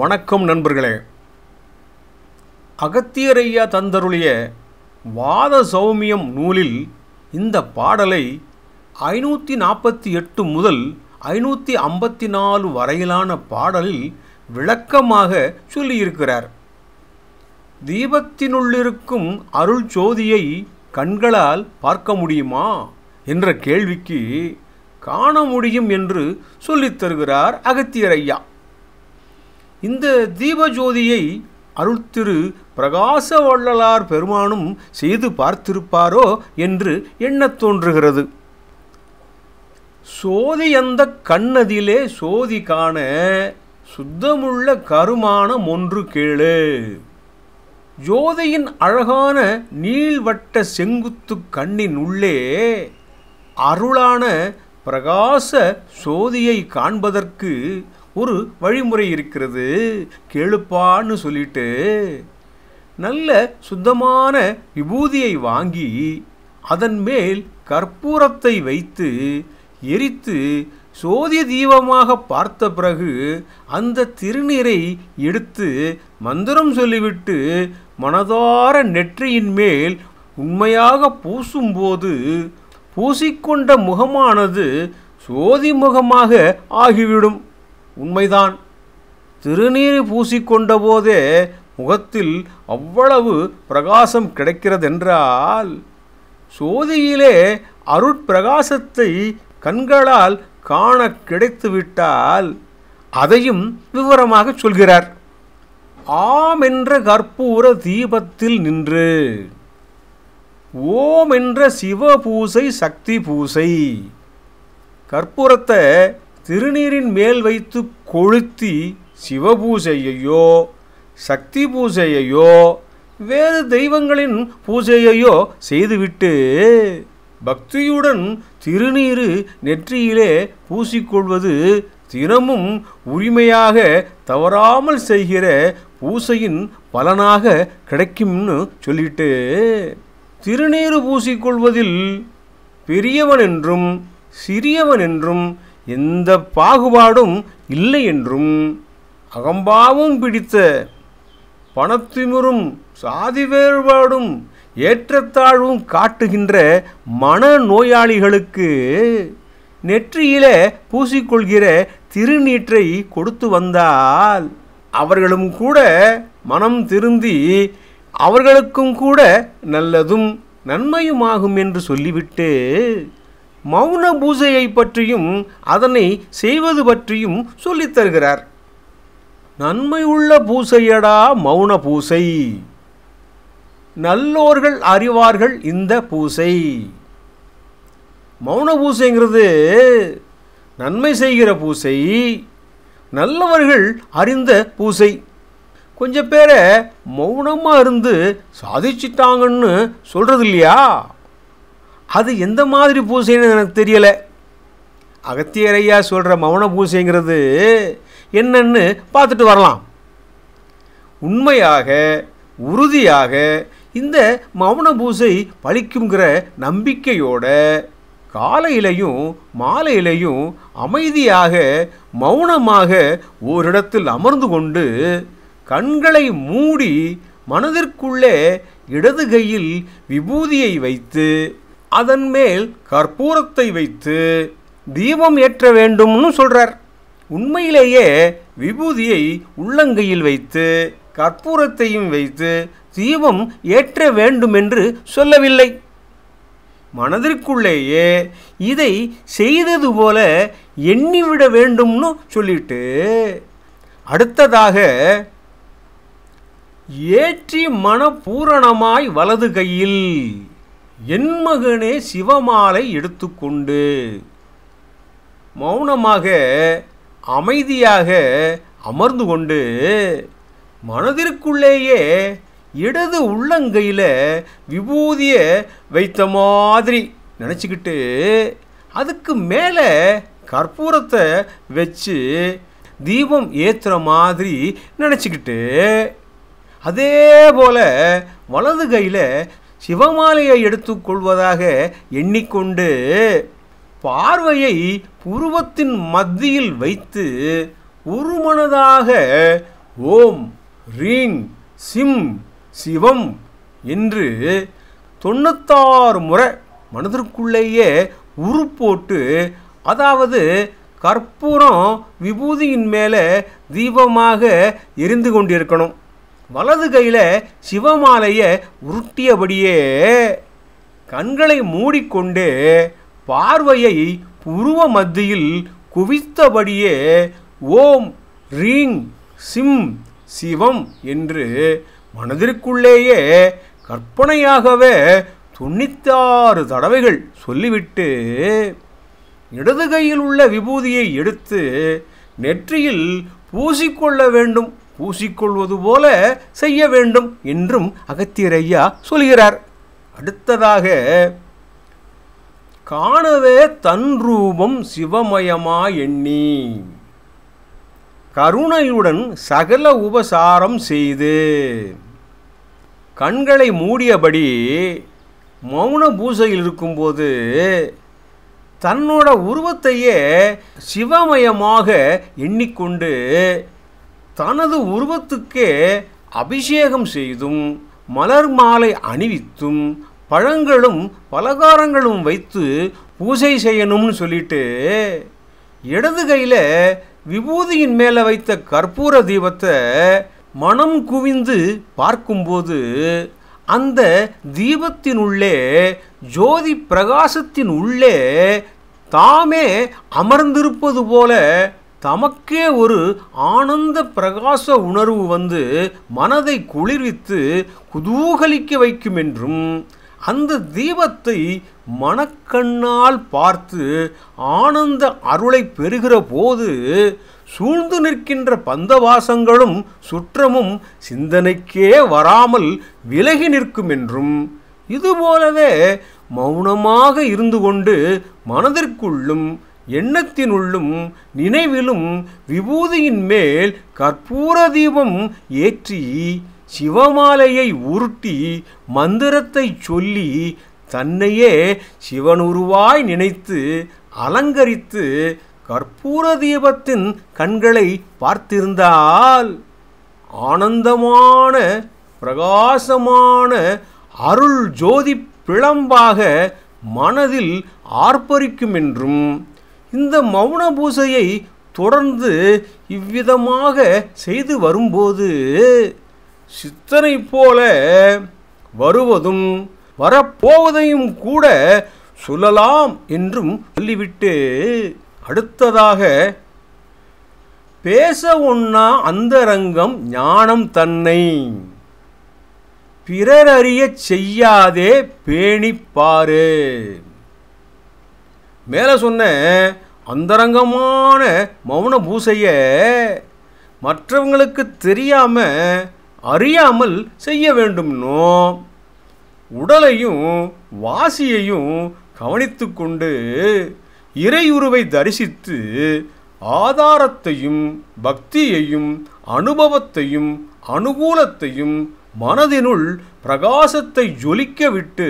வணக்கம் நண்பர்களே. அகத்தியரையா தந்தருளிய வாத சௌமியம் நூலில் இந்த பாடலை 548 முதல் 554 வரையிலான பாடலில் விளக்கமாக சொல்லியிருக்கிறார். தீபத்தினுள்ளிருக்கும் அருள் ஜோதியை கண்களால் பார்க்க முடியுமா என்ற கேள்விக்கு காண முடியும் என்று சொல்லித் தருகிறார் அகத்தியரையா. இந்த தீபஜோதியை அருள்திரு பிரகாச வள்ளலார் பெருமானும் செய்து பார்த்திருப்பாரோ என்று எண்ணத் தோன்றுகிறது. சோதி அந்த கண்ணதிலே சோதி காண சுத்தமுள்ள கருமானம் ஒன்று கேளு. ஜோதியின் அழகான நீள்வட்ட செங்குத்து கண்ணின் உள்ளே அருளான பிரகாச சோதியை காண்பதற்கு ஒரு வழிமுறை இருக்கிறது, கேளுப்பான்னு சொல்லிட்டு நல்ல சுத்தமான விபூதியை வாங்கி அதன் மேல் கற்பூரத்தை வைத்து எரித்து சோதி தீபமாக பார்த்த பிறகு அந்த திருநீரை எடுத்து மந்திரம் சொல்லிவிட்டு மனதார நெற்றியின் மேல் உண்மையாக பூசும்போது பூசிக்கொண்ட முகமானது சோதி முகமாக ஆகிவிடும். உண்மைதான். திருநீர் பூசிக்கொண்ட போதே முகத்தில் அவ்வளவு பிரகாசம் கிடைக்கிறதென்றால் சோதியிலே அருட்பிரகாசத்தை கண்களால் காண கிடைத்துவிட்டால் அதையும் விவரமாக சொல்கிறார். ஆம் என்ற கற்பூர தீபத்தில் நின்று ஓம் என்ற சிவ பூசை சக்தி பூசை. கற்பூரத்தை திருநீரின் மேல் வைத்து கொளுத்தி சிவபூசையையோ சக்தி பூசையையோ வேறு தெய்வங்களின் பூசையையோ செய்துவிட்டு பக்தியுடன் திருநீரு நெற்றியிலே பூசிக்கொள்வது தினமும் உரிமையாக தவறாமல் செய்கிற பூசையின் பலனாக கிடைக்கும்னு சொல்லிட்டு திருநீரு பூசிக்கொள்வதில் பெரியவன் என்றும் சிறியவன் என்றும் எந்த பாகுபாடும் இல்லை என்றும் அகம்பாவும் பிடித்த பணத்திமிரும் சாதி வேறுபாடும் ஏற்றத்தாழ்வும் காட்டுகின்ற மன நோயாளிகளுக்கு நெற்றியிலே பூசிக்கொள்கிற திருநீற்றை கொடுத்து வந்தால் அவர்களும் கூட மனம் திருந்தி அவர்களுக்கும் கூட நல்லதும் நன்மையுமாகும் என்று சொல்லிவிட்டு மௌன பூசையை பற்றியும் அதனை செய்வது பற்றியும் சொல்லித் தருகிறார். நன்மையுள்ள பூசையடா மௌன பூசை, நல்லோர்கள் அறிவார்கள் இந்த பூசை. மௌன பூசைங்கிறது நன்மை செய்கிற பூசை, நல்லவர்கள் அறிந்த பூசை. கொஞ்சம் பேரை மௌனமாக இருந்து சாதிச்சிட்டாங்கன்னு சொல்கிறது இல்லையா, அது எந்த மாதிரி பூசைன்னு எனக்கு தெரியலை. அகத்தியரையா சொல்கிற மௌன பூசைங்கிறது என்னன்னு பார்த்துட்டு வரலாம். உண்மையாக உறுதியாக இந்த மௌன பூசை பலிக்குங்கிற நம்பிக்கையோட காலையிலையும் மாலையிலையும் அமைதியாக மௌனமாக ஓரிடத்தில் அமர்ந்து கொண்டு கண்களை மூடி மனதிற்குள்ளே இடது கையில் விபூதியை வைத்து அதன் மேல் கற்பூரத்தை வைத்து தீபம் ஏற்ற வேண்டும்னு சொல்கிறார். உண்மையிலேயே விபூதியை உள்ளங்கையில் வைத்து கற்பூரத்தையும் வைத்து தீபம் ஏற்ற வேண்டும் என்று சொல்லவில்லை. மனதிற்குள்ளேயே இதை செய்தது போல எண்ணிவிட வேண்டும்னு சொல்லிட்டு அடுத்ததாக ஏற்றி மனப்பூரணமாய் வலது கையில் என் மகனே சிவமாலை எடுத்துக்கொண்டு மௌனமாக அமைதியாக அமர்ந்து கொண்டு மனதிற்குள்ளேயே இடது உள்ளங்கையில் விபூதியை வைத்த மாதிரி நினச்சிக்கிட்டு அதுக்கு மேலே கற்பூரத்தை வச்சு தீபம் ஏற்றுற மாதிரி நினச்சிக்கிட்டு அதே போல் வலது கையில் சிவமாலையை எடுத்துக்கொள்வதாக எண்ணிக்கொண்டு பார்வையை புருவத்தின் மத்தியில் வைத்து ஒருமனதாக ஓம் ரீங் சிம் சிவம் என்று 96 முறை மனதிற்குள்ளேயே உருப்போட்டு, அதாவது கற்பூரம் விபூதியின் மேலே தீபமாக எரிந்து கொண்டிருக்கணும். வலது கையில் சிவமாலையை உருட்டியபடியே கண்களை மூடிக்கொண்டே பார்வையை புருவ மத்தியில் குவித்தபடியே ஓம் ரீங் சிம் சிவம் என்று மனதிற்குள்ளேயே கற்பனையாகவே 96 தடவைகள் சொல்லிவிட்டு இடது கையில் உள்ள விபூதியை எடுத்து நெற்றியில் பூசிக்கொள்ள வேண்டும், பூசிக்கொள்வது போல செய்ய வேண்டும் என்றும் அகத்தியர் ஐயா சொல்கிறார். அடுத்ததாக காணவே தன் ரூபம் சிவமயமா எண்ணி கருணையுடன் சகல உபசாரம் செய்து கண்களை மூடியபடி மௌன பூசையில் இருக்கும்போது தன்னோட உருவத்தையே சிவமயமாக எண்ணிக்கொண்டு தனது உருவத்துக்கே அபிஷேகம் செய்தும் மலர் மாலை அணிவித்தும் பழங்களும் பலகாரங்களும் வைத்து பூஜை செய்யணும்னு சொல்லிட்டு இடது கையில் விபூதியின் மேலே வைத்த கற்பூர தீபத்தை மனம் குவிந்து பார்க்கும்போது அந்த தீபத்தினுள்ளே ஜோதி பிரகாசத்தின் உள்ளே தாமே அமர்ந்திருப்பது போல தமக்கே ஒரு ஆனந்த பிரகாச உணர்வு வந்து மனதை குளிர்வித்து குதூகலிக்க வைக்கும் என்றும், அந்த தீபத்தை மனக்கண்ணால் பார்த்து ஆனந்த அருளை பெறுகிற போது சூழ்ந்து நிற்கின்ற பந்தவாசங்களும் சுற்றமும் சிந்தனைக்கே வராமல் விலகி நிற்கும் என்றும், இதுபோலவே மௌனமாக இருந்து கொண்டு மனதிற்குள்ளும் எண்ணத்தினுள்ளும் நினைவிலும் விபூதியின் மேல் கற்பூர தீபம் ஏற்றி சிவமாலையை உருட்டி மந்திரத்தை சொல்லி தன்னையே சிவனுருவாய் நினைத்து அலங்கரித்து கற்பூர தீபத்தின் கண்களை பார்த்திருந்தால் ஆனந்தமான பிரகாசமான அருள் ஜோதி பிளம்பாக மனதில் ஆர்ப்பரிக்கும் என்றும், இந்த மௌன பூசையை தொடர்ந்து இவ்விதமாக செய்து வரும்போது சித்தனை போல வருவதும் வரப்போவதையும் கூட சொல்லலாம் என்றும் சொல்லிவிட்டு அடுத்ததாக பேச ஒண்ணா அந்தரங்கம் ஞானம் தன்னை பிறர் அறியச் செய்யாதே பேணிப்பாரு. மேலே சொன்ன அந்தரங்கமான மௌன பூசையை மற்றவங்களுக்கு தெரியாமல் அறியாமல் செய்ய வேண்டும்னோ உடலையும் வாசியையும் கவனித்து கொண்டு இறையுருவை தரிசித்து ஆதாரத்தையும் பக்தியையும் அனுபவத்தையும் அனுகூலத்தையும் மனதினுள் பிரகாசத்தை ஜொலிக்க விட்டு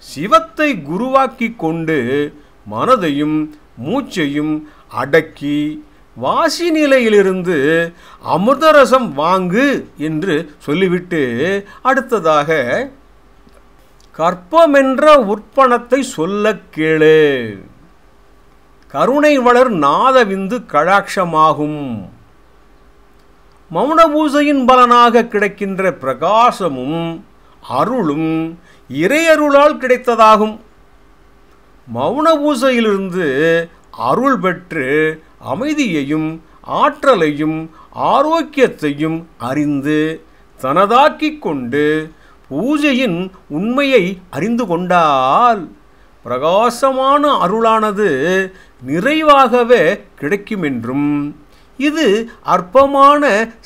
சிவத்தை குருவாக்கி கொண்டு மனதையும் மூச்சையும் அடக்கி வாசி நிலையிலிருந்து அமிர்தரசம் வாங்கு என்று சொல்லிவிட்டு அடுத்ததாக கற்பமென்ற உற்பணத்தை சொல்ல கேளு, கருணை வளர் நாதவிந்து கடாட்சமாகும். மௌன பூசையின் பலனாக கிடைக்கின்ற பிரகாசமும் அருளும் இறையருளால் கிடைத்ததாகும். மௌன பூசையிலிருந்து அருள் பெற்று அமைதியையும் ஆற்றலையும் ஆரோக்கியத்தையும் அறிந்து தனதாக்கிக் கொண்டு பூஜையின் உண்மையை அறிந்து கொண்டால் பிரகாசமான அருளானது நிறைவாகவே கிடைக்கும் என்றும், இது அற்பமான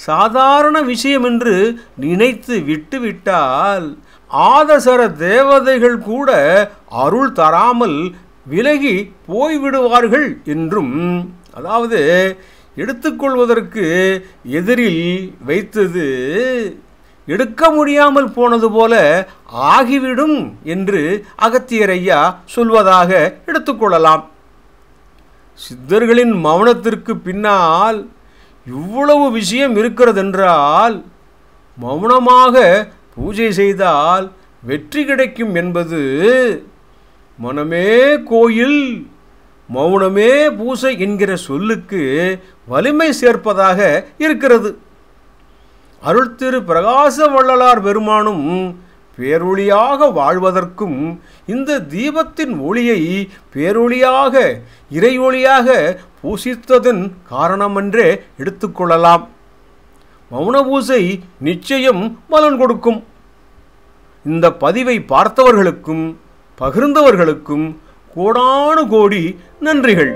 சாதாரண விஷயம் என்று நினைத்து விட்டுவிட்டால் ஆதசர தேவதைகள் கூட அருள் தராமல் விலகி போய்விடுவார்கள் என்றும், அதாவது எடுத்துக்கொள்வதற்கு எதிரில் வைத்தது எடுக்க முடியாமல் போனது போல ஆகிவிடும் என்று அகத்தியர் ஐயா சொல்வதாக எடுத்துக்கொள்ளலாம். சித்தர்களின் மௌனத்திற்கு பின்னால் இவ்வளவு விஷயம் இருக்கிறதென்றால் மௌனமாக பூஜை செய்தால் வெற்றி கிடைக்கும் என்பது மனமே கோயில் மௌனமே பூசை என்கிற சொல்லுக்கு வலிமை சேர்ப்பதாக இருக்கிறது. அருள் திரு பிரகாச வள்ளலார் பெருமானும் பேரொளியாக வாழ்வதற்கும் இந்த தீபத்தின் ஒளியை பேரொளியாக இறையொளியாக பூசித்ததன் காரணமென்றே எடுத்துக்கொள்ளலாம். மௌன பூசை நிச்சயம் பலன் கொடுக்கும். இந்த பதிவை பார்த்தவர்களுக்கும் பகிர்ந்தவர்களுக்கும் கோடானு கோடி நன்றிகள்.